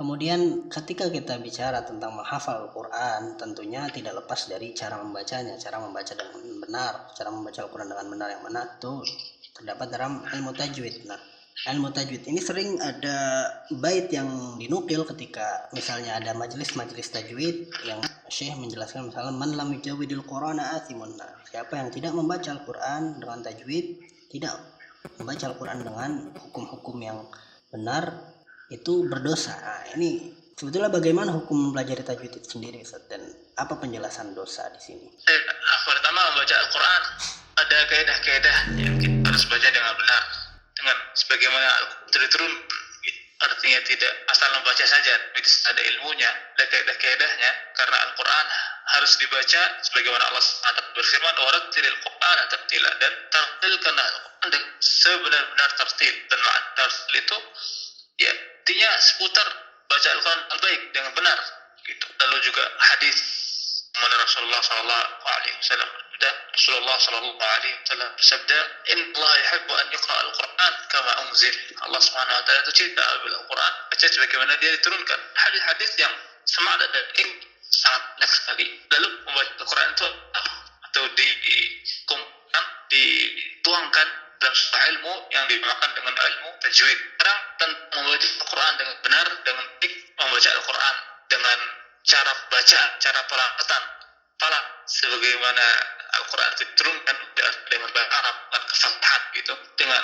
Kemudian ketika kita bicara tentang menghafal Al-Quran, tentunya tidak lepas dari cara membacanya, cara membaca dengan benar, cara membaca Al-Quran dengan benar yang mana itu terdapat dalam ilmu tajwid. Nah, ilmu tajwid ini sering ada bait yang dinukil ketika misalnya ada majelis-majelis tajwid yang Syekh menjelaskan misalnya man lam yujawwidil Qur'ana athimun. Nah, siapa yang tidak membaca Al-Quran dengan tajwid, tidak membaca Al-Quran dengan hukum-hukum yang benar, itu berdosa. Nah, ini sebetulnya bagaimana hukum mempelajari tajwid itu sendiri, Ustaz, dan apa penjelasan dosa di sini? Pertama, membaca Al-Quran ada kaidah-kaidah yang kita harus baca dengan benar, dengan sebagaimana Al-Quran turun. Artinya tidak asal membaca saja, tapi ada ilmunya, ada kaidah-kaidahnya. Karena Al-Quran harus dibaca sebagaimana Allah SWT berfirman, warattilil Qur'ana tartila, dan tartilkan Al-Quran sebenar-benar tartil. Dan makna tartil itu ya artinya seputar baca Al-Quran al-baik dengan benar gitu. Lalu juga hadis mana Rasulullah SAW bersabda, Inna Allah yuhibbu an yuqra al-Quran kama unzil. Allah Subhanahu wa taala itu cinta bil Al-Quran, baca sebagaimana dia diturunkan. Hadis-hadis yang semakna dan ini sangat banyak sekali. Lalu membaca Al-Quran itu atau dikumpulkan, dituangkan dalam sebuah ilmu yang dinamakan dengan ilmu tajwid. Sekarang tentang membaca Al-Quran dengan benar, dengan baik, membaca Al-Quran dengan cara baca, cara pelafatan, sebagaimana Al-Quran diturunkan dengan bahasa Arab, dengan kefasahan gitu, dengan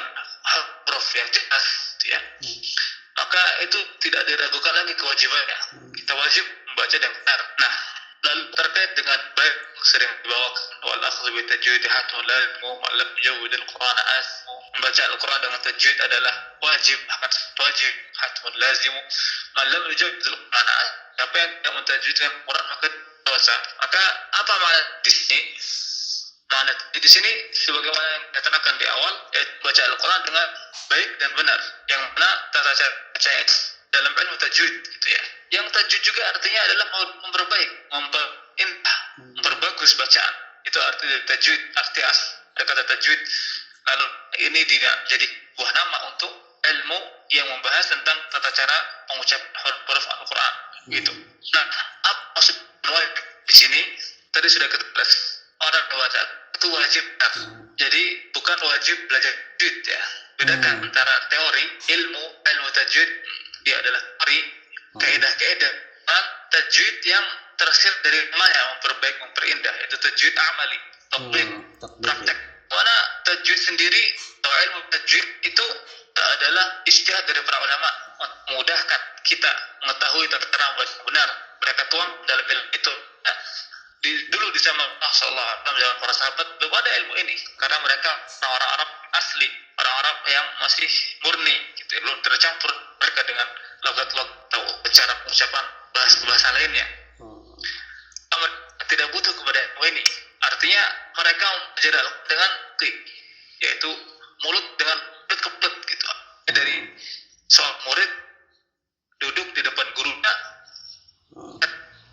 huruf yang jelas, ya. Maka itu tidak diragukan lagi kewajibannya. Kita wajib membaca dengan benar. Nah, lalu terkait dengan baik sering dibawakan wal akhdhu bi tajwid hatta la lam yujawwid al-Qur'an asmu. Membaca Al-Quran dengan tajwid adalah wajib, akan wajib, hatmun lazimu. Man lam yujawwid al-Qur'an asmu. Siapa yang tidak mentajwidkan Al-Quran maka dosa. Maka apa makna di sini? Makna di sini sebagaimana yang diterangkan di awal, yaitu baca Al-Quran dengan baik dan benar. Yang mana tata cara bacanya dalam ilmu tajwid gitu ya. Yang tajwid juga artinya adalah memperbaik, memperindah, memperbagus bacaan. Itu arti tajwid, arti asal dari kata tajwid. Lalu ini jadi buah nama untuk ilmu yang membahas tentang tata cara pengucapan huruf Al-Quran gitu. Nah, apa maksud wajib di sini? Tadi sudah kita bahas, orang baca itu wajib. Jadi bukan wajib belajar tajwid ya. Bedakan antara teori, ilmu tajwid, dia adalah teori, kaidah-kaidah. Tajwid yang tersirat dari namanya, memperbaik, memperindah, itu tajwid amali, tatbiq, praktek. Mana tajwid sendiri atau ilmu tajwid itu adalah ijtihad dari para ulama untuk memudahkan kita mengetahui tata cara membaca benar. Mereka tuang dalam ilmu itu. Nah, dulu di zaman Rasulullah SAW, zaman para sahabat belum ada ilmu ini karena mereka orang Arab asli, orang Arab yang masih murni, gitu, belum tercampur mereka dengan logat-logat atau cara pengucapan bahasa lainnya. Mereka tidak butuh kepada ilmu ini. Artinya mereka belajar dengan yaitu mulut dengan mulut ke mulut gitu. Dari seorang murid duduk di depan gurunya,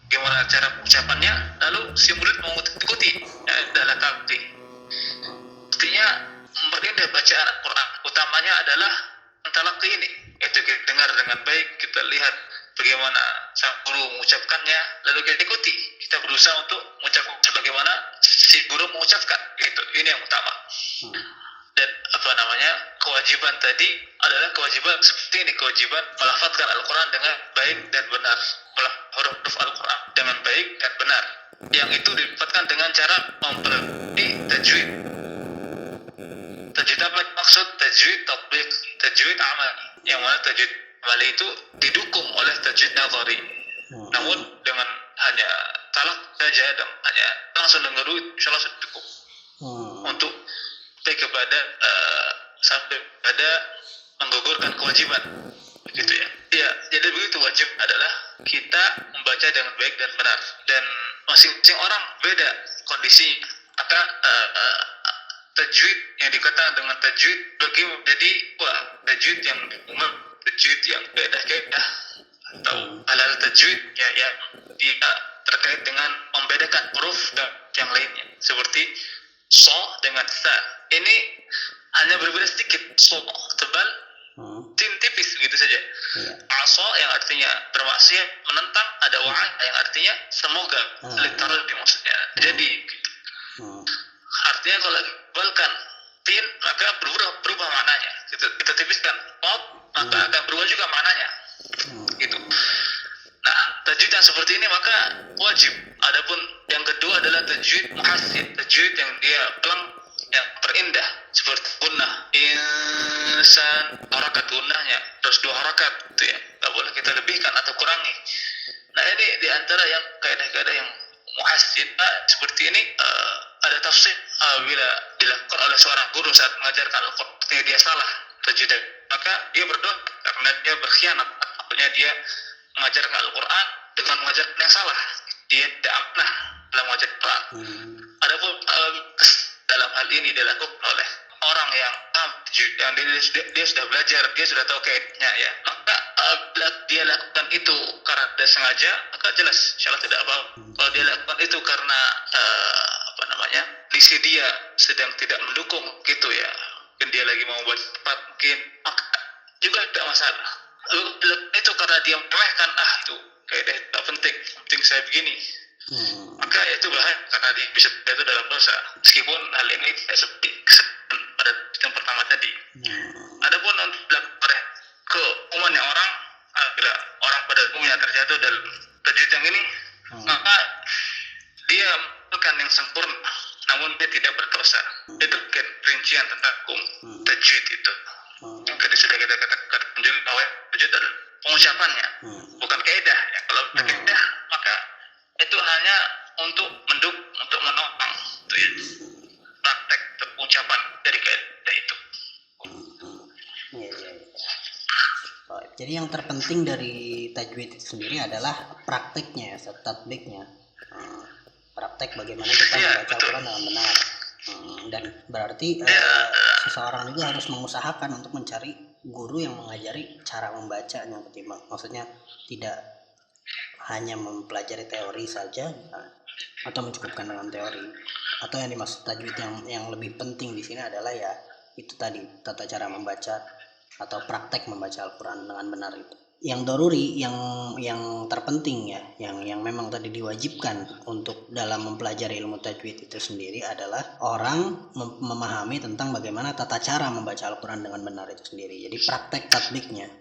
bagaimana cara pengucapannya, lalu si murid mau ikuti dalam takti. Artinya memperindah bacaan Al-Quran utamanya adalah talaqi ini, yaitu kita dengar dengan baik, kita lihat bagaimana sang guru mengucapkannya, lalu kita ikuti. Kita berusaha untuk mengucapkan sebagaimana si guru mengucapkan. Gitu. Ini yang utama. Dan kewajiban tadi adalah kewajiban seperti ini, kewajiban melafadzkan Al-Quran dengan baik dan benar, huruf Al-Quran dengan baik dan benar. Yang itu didapatkan dengan cara mempelajari tajwid. Tajwid apa maksud? Tajwid tatbiq, tajwid amal. Yang mana tajwid amali itu didukung oleh tajwid nazari. Namun dengan hanya talak saja dan hanya langsung dengar insyaallah sudah cukup untuk sampai pada menggugurkan kewajiban, begitu ya. Ya, jadi begitu, wajib adalah kita membaca dengan baik dan benar, dan masing-masing orang beda kondisinya. Maka tajwid yang dikatakan dengan tajwid bagi menjadi tajwid yang umum, tajwid yang kaidah-kaidah atau halal tajwid ya, yang dia terkait dengan membedakan huruf dan yang lainnya, seperti so dengan sa. Ini hanya berbeda sedikit, so tebal, sin tipis begitu saja. asa yang artinya bermaksiat, menentang, ada wa'ad yang artinya semoga, literally maksudnya. Jadi artinya kalau dibalkan tin maka berubah maknanya. Kita tipiskan maka akan berubah juga maknanya. Gitu. Nah, tajwid yang seperti ini maka wajib. Adapun yang kedua adalah tajwid muhassin, tajwid yang dia pelang, yang perindah, seperti gunnah, insan, harakat gunnahnya terus 2 harakat itu ya, nggak boleh kita lebihkan atau kurangi. Nah, ini diantara yang kaidah-kaidah yang muhassin. Seperti ini ada tafsir bila dilakukan oleh seorang guru saat mengajarkan Al-Quran dia salah tajwid, maka dia berdoa karena dia berkhianat. Artinya dia mengajarkan Al-Quran dengan mengajarkan yang salah, dia tidak amanah dalam mengajar Al-Quran. Adapun dalam hal ini dilakukan oleh orang yang yang dia sudah belajar, dia sudah tahu kaidahnya ya, maka bila dia lakukan itu karena dia sengaja, maka jelas insyaallah tidak apa-apa. Kalau dia lakukan itu karena lisi dia sedang tidak mendukung gitu ya, mungkin dia lagi mau buat cepat mungkin, maka juga tidak masalah. Itu karena dia meremehkan, itu kaidah tak penting saya begini, maka itu bahaya karena dia bisa jatuh dalam dosa, meskipun hal ini tidak seperti pada yang pertama tadi. Adapun untuk dilakukan keumumannya orang, bila orang pada umumnya terjatuh dalam tajwid yang ini, maka dia melakukan yang sempurna, namun dia tidak berdosa. Itu rincian tentang hukum tajwid itu. Yang tadi sudah kita katakan juga bahwa tajwid adalah pengucapannya, bukan kaidah. Ya, kalau kaidah maka itu hanya untuk mendukung, untuk menopang itu ya, praktek pengucapan dari kaidah itu. Jadi yang terpenting dari tajwid itu sendiri adalah prakteknya, tatbiknya. Praktek bagaimana kita membaca Al-Quran dengan benar. Dan berarti seseorang juga harus mengusahakan untuk mencari guru yang mengajari cara membacanya, maksudnya tidak hanya mempelajari teori saja atau mencukupkan dengan teori. Atau yang dimaksud tajwid yang lebih penting di sini adalah ya itu tadi, tata cara membaca atau praktek membaca Al-Quran dengan benar itu. Yang daruri, yang terpenting ya, yang memang tadi diwajibkan untuk dalam mempelajari ilmu tajwid itu sendiri adalah orang memahami tentang bagaimana tata cara membaca Al-Quran dengan benar itu sendiri. Jadi praktek tatbiknya,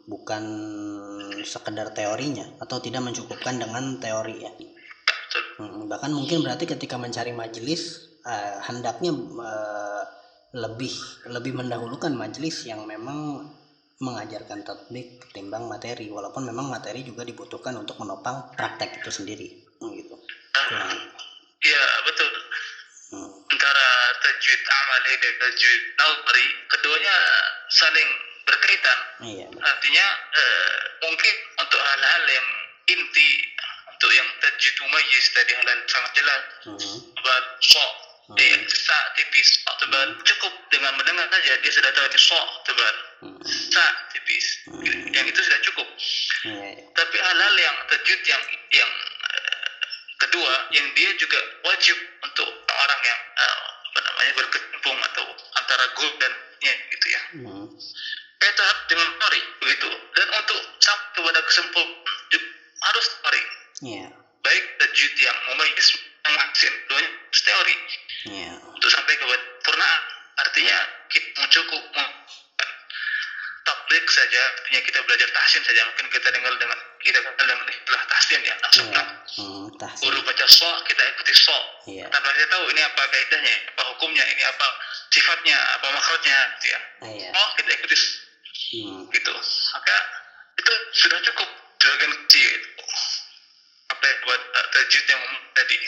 bukan sekedar teorinya atau tidak mencukupkan dengan teori ya. Bahkan mungkin berarti ketika mencari majelis hendaknya lebih mendahulukan majelis yang memang mengajarkan tatbik ketimbang materi, walaupun memang materi juga dibutuhkan untuk menopang praktek itu sendiri gitu. Iya betul. Antara tajwid amali dan tajwid nazari, keduanya saling berkaitan. Iya. Artinya mungkin untuk hal-hal yang inti, untuk yang tajwid mumayyiz tadi hal sangat jelas, sa tipis, tebal, cukup dengan mendengar saja dia sudah tahu ini tebal, sa tipis, yang itu sudah cukup. Tapi hal-hal yang tajwid yang kedua, yang dia juga wajib untuk orang yang berkecimpung atau antara guru dan gitu ya. Itu dengan teori begitu, dan untuk sampai kepada kesimpulan harus teori. Baik tajwid yang mumayyiz yang muhsin, doanya teori. Untuk sampai ke purnaan, artinya kita mencukup tablik saja, artinya kita belajar tahsin saja, mungkin kita dengar dengan istilah tahsin ya, langsung guru baca kita ikuti tanpa kita tahu ini apa kaidahnya, apa hukumnya, ini apa sifatnya, apa makhrajnya gitu ya. Kita ikuti gitu, maka itu sudah cukup dengan kecil apa buat tajwid yang tadi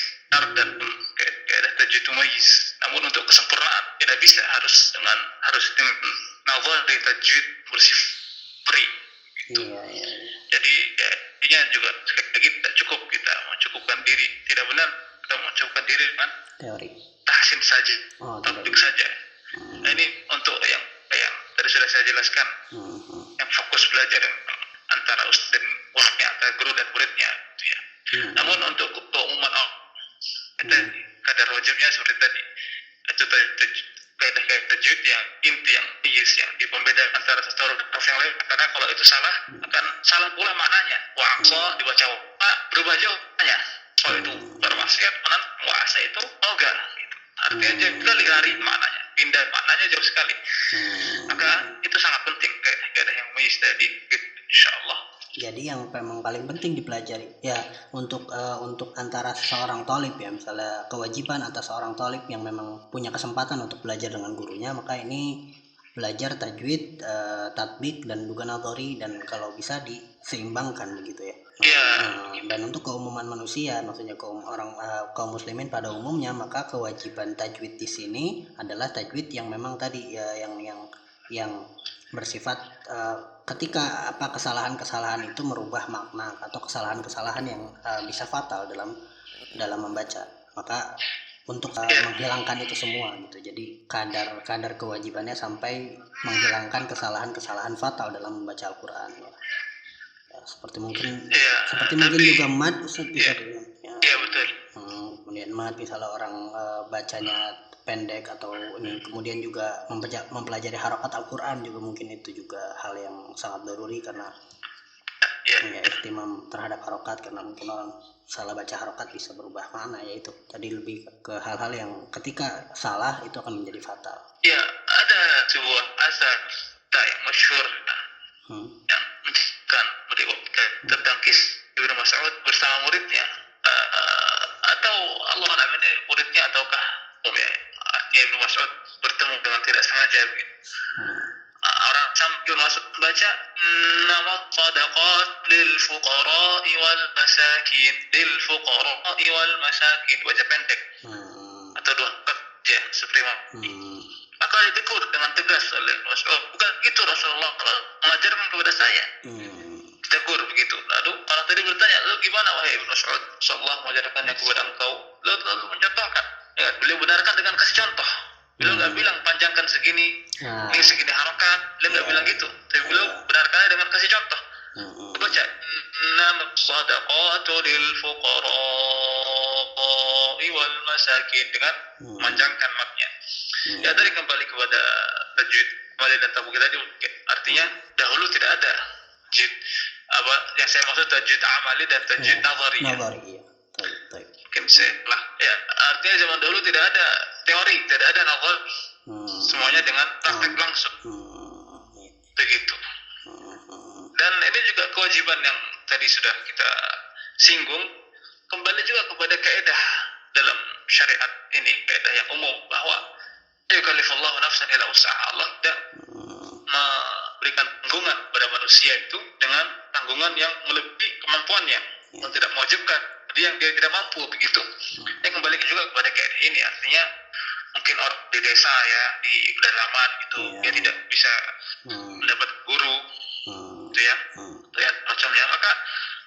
dan ada tajwid mumayyiz. Namun untuk kesempurnaan tidak bisa, harus dengan nazar di tajwid bersifat free gitu. Jadi intinya juga sekali lagi tidak cukup kita mencukupkan diri, tidak benar kita mencukupkan diri dengan teori tahsin saja, tablik saja. Nah, ini untuk yang tadi sudah saya jelaskan, yang fokus belajar antara ustaz dan muridnya, antara guru dan muridnya gitu ya. Namun untuk keumuman kadar wajibnya seperti tadi, itu kaidah tajwid yang inti, yang yang di pembeda antara satu huruf yang lain, karena kalau itu salah akan maknanya. Wa'asa dibaca wa, berubah jauh maknanya. So itu bermaksiat, wa'asa itu ogah gitu. Artinya jauh sekali lari maknanya, pindah maknanya jauh sekali. Maka itu sangat penting kaidah yang muis tadi gitu, insyaallah. Jadi yang memang paling penting dipelajari ya untuk antara seorang thalib ya, misalnya kewajiban atas seorang thalib yang memang punya kesempatan untuk belajar dengan gurunya, maka ini belajar tajwid, tatbik dan juga nadhari, dan kalau bisa diseimbangkan begitu ya. Dan untuk keumuman manusia, maksudnya kaum muslimin pada umumnya, maka kewajiban tajwid di sini adalah tajwid yang memang tadi ya yang bersifat ketika kesalahan-kesalahan itu merubah makna atau kesalahan-kesalahan yang bisa fatal dalam membaca, maka untuk menghilangkan itu semua gitu. Jadi kadar kewajibannya sampai menghilangkan kesalahan-kesalahan fatal dalam membaca Al-Qur'an ya. Seperti mungkin juga mad Ustaz bisa ya. Iya betul. Kemudian mad misalnya orang bacanya pendek atau ini, kemudian juga mempelajari harokat Al-Qur'an juga mungkin itu juga hal yang sangat daruri karena ihtimam terhadap harokat, karena mungkin orang salah baca harokat bisa berubah makna, yaitu tadi lebih ke hal-hal yang ketika salah itu akan menjadi fatal. Ya, ada sebuah asar yang masyhur yang menceritakan tentang kisah Ibnu Mas'ud bersama muridnya, atau Allah alam ini muridnya ataukah artinya Ibnu Mas'ud bertemu dengan tidak sengaja begitu. Orang sambil masuk membaca nama sadaqat lil fuqara'i wal masakin, baca pendek atau dua kerja seprima. Maka ditegur dengan tegas oleh Mas'ud, bukan gitu Rasulullah mengajarkan kepada saya. Ditegur begitu. Lalu orang tadi bertanya, lalu gimana wahai Ibnu Mas'ud, Allah mengajarkannya kepada engkau? Lalu mencontohkan. Ya, beliau benarkan dengan kasih contoh. Beliau nggak bilang panjangkan segini, ini segini harokat. Beliau nggak bilang gitu. Tapi beliau benarkannya dengan kasih contoh. Baca nama sadaqatu lil fuqara'i wal masakin dengan memanjangkan maknya. Ya tadi kembali kepada tajwid, kembali dan tabuk tadi, artinya dahulu tidak ada tajwid yang saya maksud tajwid amali dan tajwid nadhari. Mungkin lah ya, artinya zaman dahulu tidak ada teori, tidak ada nazar, semuanya dengan praktek langsung begitu. Dan ini juga kewajiban yang tadi sudah kita singgung, kembali juga kepada kaidah dalam syariat ini, kaidah yang umum bahwa yukallifullahu nafsan illa wus'aha. Allah tidak memberikan tanggungan pada manusia itu dengan tanggungan yang melebihi kemampuannya, yang tidak mewajibkan yang dia tidak mampu begitu. Ini kembali juga kepada kaidah ini, artinya mungkin orang di desa ya, di pedalaman itu dia tidak bisa mendapat guru itu ya, macamnya, maka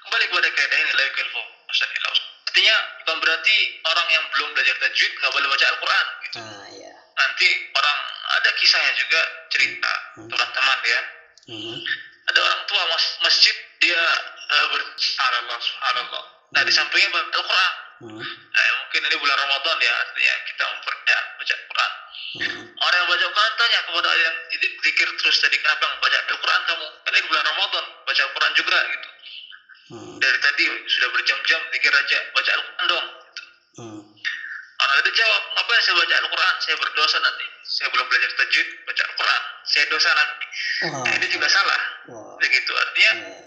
kembali kepada kaidah ini, la yukallifu nafsan illa wus'aha. Artinya bukan berarti orang yang belum belajar tajwid nggak boleh baca Al-Quran gitu. Nanti orang ada kisahnya juga, cerita teman-teman ya, ada orang tua masjid, dia subhanallah. Nah di sampingnya baca Al-Quran. Mungkin ini bulan Ramadan ya, artinya kita memperbanyak baca Al-Quran. Orang yang baca Al-Quran tanya kepada yang zikir terus tadi, kenapa baca Al-Quran kamu? Karena ini bulan Ramadan, baca Al-Quran juga gitu. Dari tadi sudah berjam-jam zikir aja, baca Al-Quran dong gitu. Orang tadi jawab, ngapain saya baca Al-Quran? Saya berdosa nanti. Saya belum belajar tajwid, baca Al-Quran, saya dosa nanti. Nah, ini juga salah. Begitu, artinya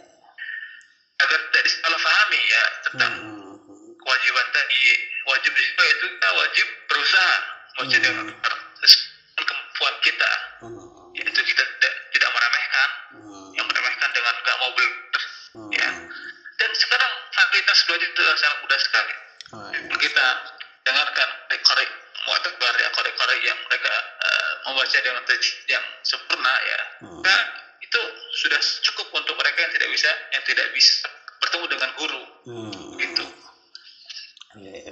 agar tidak disalah fahami ya tentang kewajiban tadi. Wajib itu kita wajib berusaha baca dengan kemampuan kita. Yaitu kita tidak meremehkan, yang meremehkan dengan nggak mau belajar. Ya. Dan sekarang fasilitas belajar itu sangat mudah sekali. Kita dengarkan korek yang mereka membaca dengan tajwid yang sempurna ya. Nah, itu sudah cukup untuk mereka yang tidak bisa bertemu dengan guru. Gitu.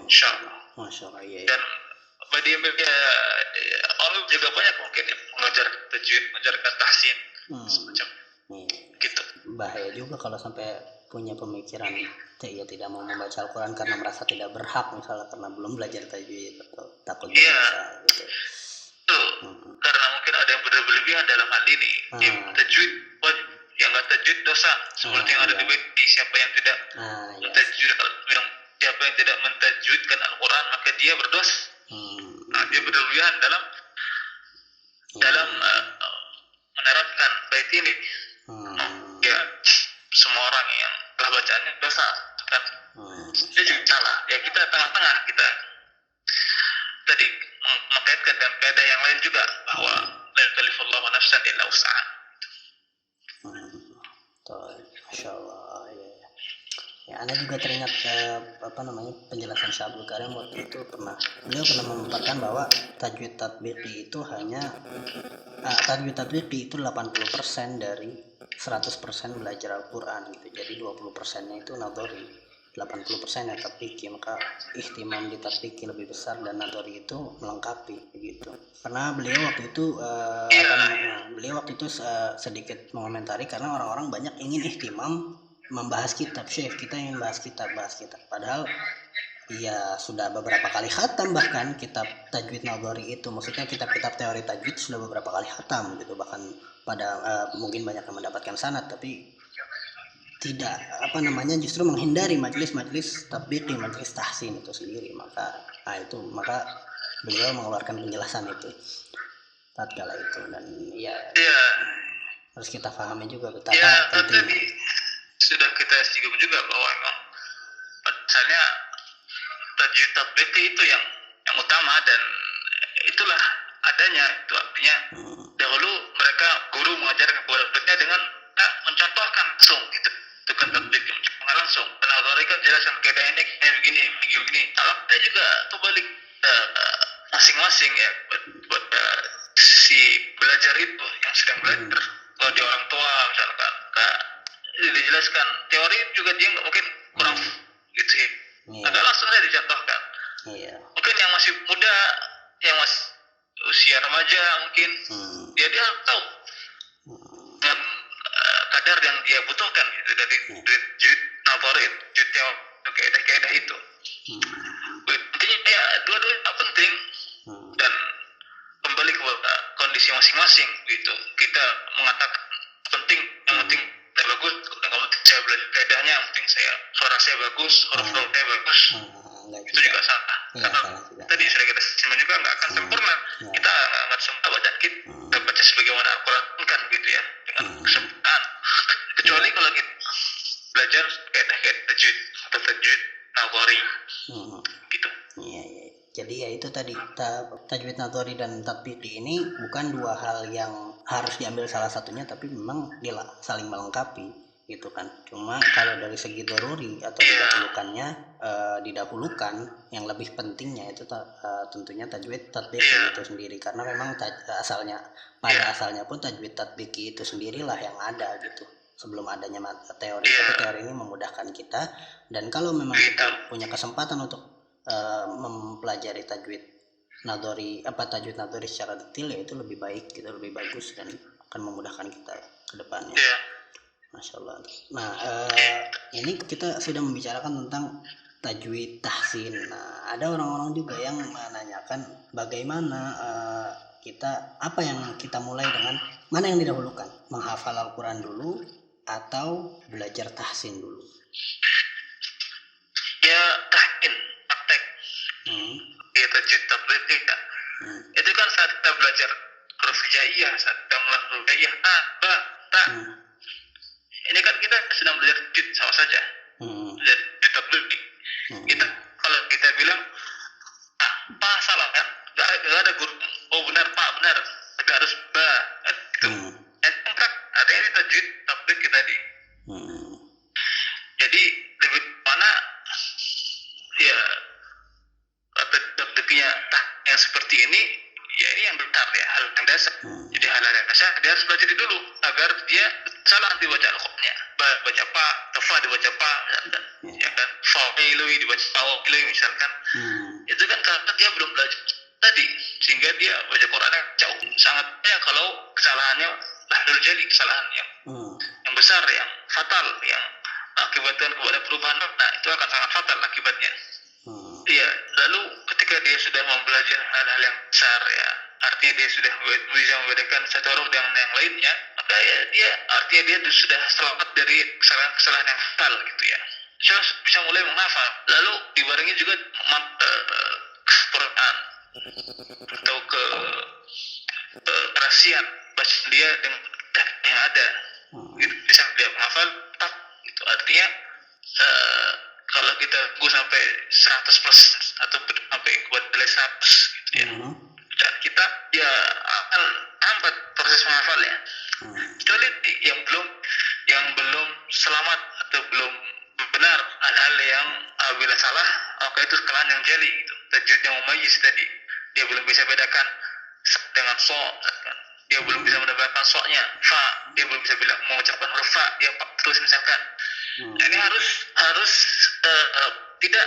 Insyaallah. Masyaallah. Dan media orang juga banyak mungkin yang mengajar tajwid, mengajarkan tahsin semacam gitu. Bahaya juga kalau sampai punya pemikiran ya tidak mau membaca Al-Quran karena merasa tidak berhak, misalnya karena belum belajar tajwid atau takut berdosa gitu. Karena mungkin ada yang berlebihan dalam hal ini. Tajwid yang nggak tajwid dosa, seperti yang ada di bait siapa yang tidak mentajwid, kalau bilang siapa yang tidak mentajwidkan Al-Quran maka dia berdosa. Dia berlebihan dalam menerapkan bait ini. Ya semua orang yang telah bacaannya dosa kan. Dia juga salah. Ya kita tengah-tengah, kita tadi mengkaitkan dengan kaidah yang lain juga bahwa la yukallifullahu nafsan illa wus'aha. Masya Allah. Ya, Anda juga teringat penjelasan Syekh Abdul Karim waktu itu beliau pernah memaparkan bahwa tajwid tatbiqi itu tajwid tatbiqi itu 80% dari 100% belajar Al-Quran gitu. Jadi 20%-nya itu nadhari, 80%-nya tatbiqi, maka ihtimam di tatbiqi lebih besar dan nadhari itu melengkapi begitu. Karena beliau waktu itu sedikit mengomentari karena orang-orang banyak ingin ihtimam membahas kitab. Syekh, kita ingin bahas kitab. Padahal ya sudah beberapa kali khatam, bahkan kitab tajwid nadhari itu, maksudnya kitab-kitab teori tajwid sudah beberapa kali khatam gitu, bahkan mungkin banyak yang mendapatkan sanad, tapi tidak justru menghindari majelis tatbiqi, majelis tahsin itu sendiri. Maka beliau mengeluarkan penjelasan itu tatkala itu, dan harus kita pahami juga betapa pentingnya. Sudah kita singgung juga bahwa memang misalnya tajwid tatbiqi itu yang utama, dan itulah adanya. Itu artinya dahulu mereka guru mengajarkan kepada muridnya dengan mencontohkan langsung gitu. Itu kan tatbiqi, mencontohkan langsung. Karena mereka jelaskan kaidah ini begini. Kalau ada juga kebalik masing-masing ya buat si belajar itu yang sedang belajar. Kalau dia orang tua misalkan dijelaskan teori juga dia nggak mungkin kurang gitu sih. Agak langsung saja dicontohkan. Mungkin yang masih muda, yang masih usia remaja mungkin dia tahu dengan kadar yang dia butuhkan gitu, dari tajwid nadhari, kaidah itu. Intinya ya dua-duanya penting dan kembali kepada kondisi masing-masing gitu. Kita mengatakan penting, yang penting saya bagus, kalau saya belajar kaidahnya, yang penting suara saya bagus, huruf saya bagus, itu juga salah. Karena tadi sudah kita simak juga nggak akan sempurna. Kita nggak sempurna bacaan kita baca sebagaimana Al-Quran kan gitu ya, dengan kesempurnaan. Kecuali kalau kita belajar kaidah tajwid atau tajwid nadhari gitu. Jadi ya itu tadi, tajwid nadhari dan tatbiqi ini bukan dua hal yang harus diambil salah satunya, tapi memang saling melengkapi gitu kan. Cuma kalau dari segi daruri atau didahulukan, yang lebih pentingnya itu tentunya tajwid tatbiqi itu sendiri, karena memang asalnya pun tajwid tatbiqi itu sendirilah yang ada gitu sebelum adanya teori. Tapi teori ini memudahkan kita, dan kalau memang kita punya kesempatan untuk mempelajari tajwid nadhari secara detail, ya itu lebih baik gitu, lebih bagus, dan akan memudahkan kita ke depannya. Masya Allah. Nah, ini kita sudah membicarakan tentang tajwid tahsin. Nah, ada orang-orang juga yang menanyakan bagaimana apa yang kita mulai dengan mana yang didahulukan, menghafal Al-Quran dulu atau belajar tahsin dulu? Ya tahsin, praktek. Ya tajwid tatbiqi kan. Itu kan saat kita belajar huruf hijaiyah, saat kita melakukan huruf hijaiyah ba, ta. Ini kan kita sedang belajar tajwid sama saja. Belajar tatbiqi. Kita kalau kita bilang pa salah kan, nggak ada guru. Oh benar pak, benar. Tapi harus ba gitu. Artinya ini tajwid tatbiqi tadi. Jadi lebih mana ya tatbiqinya yang seperti ini, ya ini yang benar ya, hal yang dasar. Jadi hal yang dasar dia harus belajar dulu agar dia salah nanti baca Al-Qur'annya. Baca pa, fa dibaca pa, misalkan. Ya kan, fa ilui dibaca fa ilui misalkan. Itu kan karena dia belum belajar tadi, sehingga dia baca Qur'annya jauh. Sangat ya kalau kesalahannya lahdul jali, kesalahan yang besar, yang fatal, yang akibatkan kepada perubahan makna, itu akan sangat fatal akibatnya. Iya, lalu ketika dia sudah mempelajari hal-hal yang besar ya, artinya dia sudah bisa membedakan satu huruf dengan yang lainnya, maka ya dia artinya dia sudah selamat dari kesalahan-kesalahan yang fatal gitu ya. So, bisa mulai menghafal. Lalu dibarengi juga Quran atau kerasian bacaan dia dengan yang ada gitu. Bisa dia menghafal tetap gitu. Artinya kalau kita tunggu sampai 100% atau sampai kuat nilai 100 gitu ya, dan kita ya akan hambat proses menghafalnya. Kecuali yang belum selamat atau belum benar hal-hal yang bila salah, maka itu kesalahan yang jeli gitu. Tajwid yang mumayyiz tadi, dia belum bisa bedakan dengan so, dia belum bisa menambahkan so-nya fa, dia belum bisa bilang mengucapkan huruf fa, dia terus misalkan. Ini harus tidak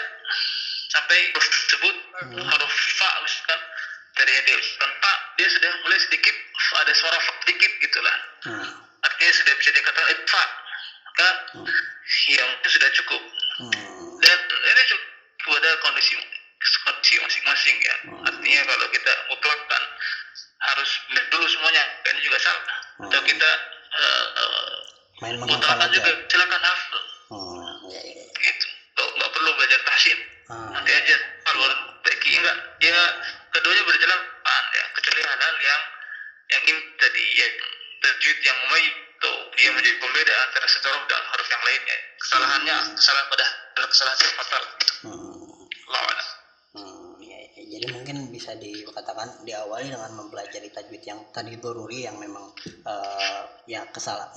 sampai huruf tersebut huruf fa misalkan dari dia ucapkan fa, dia sudah mulai sedikit ada suara fa sedikit gitulah. Artinya sudah bisa dikatakan fa, maka yang itu sudah cukup. Dan ini cukup pada kondisi masing-masing ya. Artinya kalau kita mutlakkan harus benar dulu semuanya, ini juga salah. Atau kita mutlakkan juga silakan hafal. Gitu. Nggak perlu belajar tahsin. Nanti aja kalau baiki enggak. Ya keduanya berjalan ya, kecuali hal-hal yang ini tadi ya, tajwid yang atau dia menjadi pembeda antara satu huruf dan huruf yang lainnya. Kesalahan pada kesalahan fatal. Allah. Jadi mungkin bisa dikatakan diawali dengan mempelajari tajwid yang tadi doruri, yang memang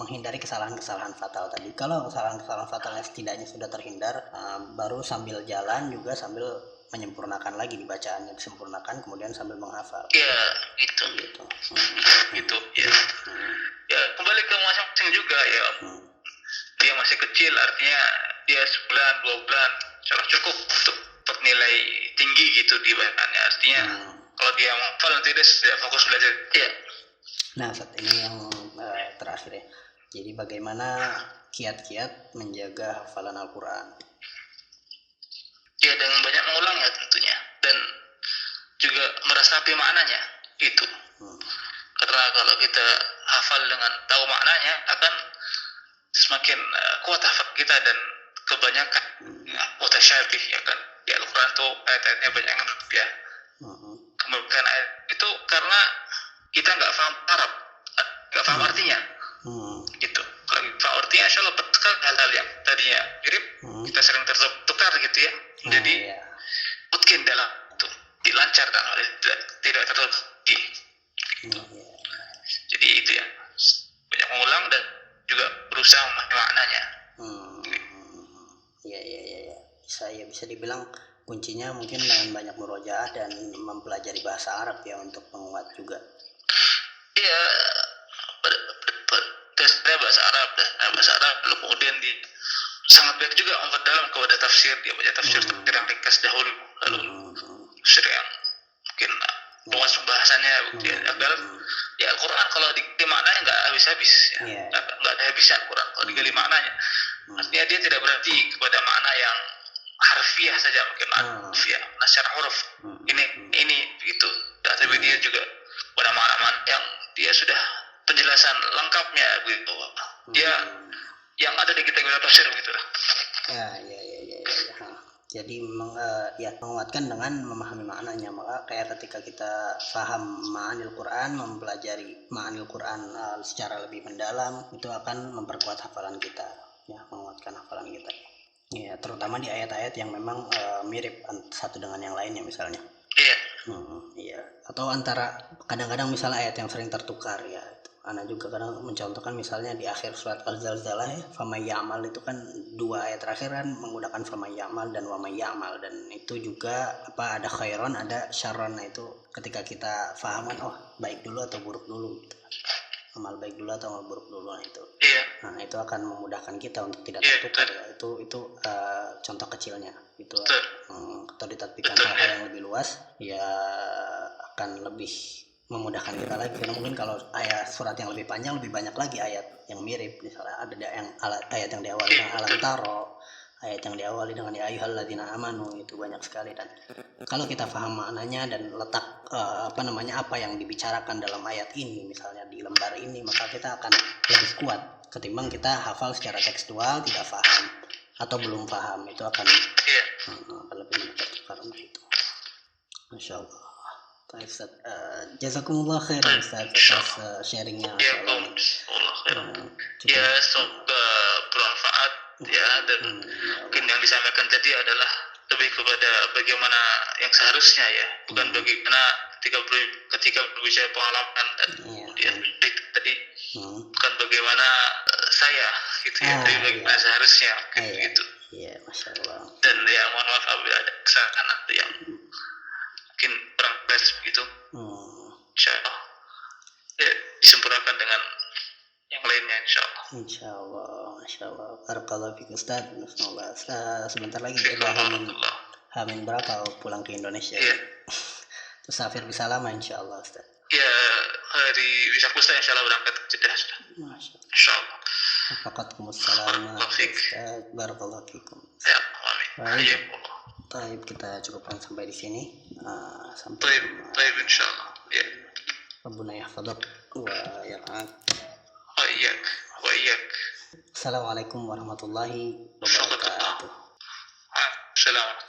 menghindari kesalahan-kesalahan fatal tadi. Kalau kesalahan-kesalahan fatalnya setidaknya sudah terhindar, baru sambil jalan juga sambil menyempurnakan lagi di bacaannya, disempurnakan kemudian sambil menghafal. Ya, gitu. Gitu ya. Ya kembali ke masing-masing juga ya. Dia masih kecil, artinya dia sebulan 2 bulan sudah cukup untuk nilai tinggi gitu di bacaannya. Artinya kalau dia menghafal nanti dia sudah fokus belajar. Ya. Nah, saat ini yang terakhir ya. Jadi bagaimana kiat-kiat menjaga hafalan Al-Quran? Ya dengan banyak mengulang ya tentunya, dan juga meresapi maknanya itu. Karena kalau kita hafal dengan tahu maknanya, akan semakin kuat hafal kita, dan kebanyakan mutasyabih ya kan. Di Al-Quran tuh ayat-ayatnya banyak ya. Kemudian ayat itu karena kita nggak paham Arab, nggak paham artinya. Gitu. Kalau paham artinya, insya Allah betul hal-hal yang tadinya mirip, kita sering tertukar gitu ya. Jadi mungkin dalam itu dilancar dan tidak tertutupi. Gitu. Jadi itu ya, banyak mengulang dan juga berusaha memahami maknanya. Bisa dibilang kuncinya mungkin dengan banyak murojaah dan mempelajari bahasa Arab ya, untuk menguat juga. Iya, tesnya bahasa Arab, lalu kemudian sangat baik juga memperdalam kepada tafsir. Dia baca tafsir yang ringkas dahulu, lalu tafsir yang mungkin luas pembahasannya agar ya Al-Quran kalau digali maknanya nggak habis-habis ya. Nggak ada habisnya Al-Quran kalau digali maknanya. Artinya dia tidak berarti kepada makna yang harfiah saja, mungkin harfiah secara huruf ini gitu, tapi dia juga pada makna yang dia sudah penjelasan lengkapnya begitu. Dia yang ada di kitab tafsir begitu lah. Jadi menguatkan dengan memahami maknanya. Maka kayak ketika kita paham ma'anil Quran, mempelajari ma'anil Quran secara lebih mendalam, itu akan memperkuat hafalan kita ya, menguatkan hafalan kita ya, terutama di ayat-ayat yang memang mirip satu dengan yang lainnya misalnya. Iya. Atau antara kadang-kadang misalnya ayat yang sering tertukar ya. Ana juga kadang mencontohkan misalnya di akhir surat Al-Zalzalah ya, famay ya'mal itu kan 2 ayat terakhir kan menggunakan famay ya'mal dan wamay ya'mal, dan itu juga ada khairon ada syarron. Nah itu ketika kita paham kan, baik dulu atau buruk dulu gitu. Amal baik dulu atau amal buruk dulu, itu. Nah itu akan memudahkan kita untuk tidak tertukar ya. Itu contoh kecilnya itu. Atau ditatbikan hal-hal yang lebih luas ya akan lebih memudahkan kita lagi, karena mungkin kalau ayat surat yang lebih panjang lebih banyak lagi ayat yang mirip. Misalnya ada yang ayat yang diawali dengan alam taro, ayat yang diawali dengan ya ayyuhalladzina amanu itu banyak sekali, dan kalau kita paham maknanya dan letak apa yang dibicarakan dalam ayat ini misalnya di lembar ini, maka kita akan lebih kuat ketimbang kita hafal secara tekstual tidak paham atau belum paham. Itu akan lebih menukar gitu. Masya Allah. Baik Ustaz, jazakumullah khair Ustaz atas sharingnya. Ya, semoga bermanfaat ya, dan mungkin yang disampaikan tadi adalah lebih kepada bagaimana yang seharusnya ya, bukan bagaimana ketika berbicara pengalaman dan kemudian tadi bukan bagaimana saya gitu ya, tapi bagaimana seharusnya gitu. Iya, Masya Allah. Dan ya mohon maaf apabila ada kesalahan yang mungkin kurang pas begitu. Insyaallah ya disempurnakan dengan yang lainnya insyaallah. Insyaallah. Barakallahu fiik Ustaz. Sebentar lagi udah Hamin berapa pulang ke Indonesia? Iya. Terus Safir bisa lama insyaallah Ustaz. Ya, hari bisa lusa insyaallah berangkat ke Jeddah sudah. Masyaallah. Insyaallah. Waalaikumsalam Ustaz. Barakallahu fiikum. Ya, amin. Baik, kita cukupkan sampai di sini. Baik insyaallah. Ya. Rabbuna yahfadzak wa yar'ak. Wa iyyak. Assalamualaikum warahmatullahi wabarakatuh. Assalamualaikum.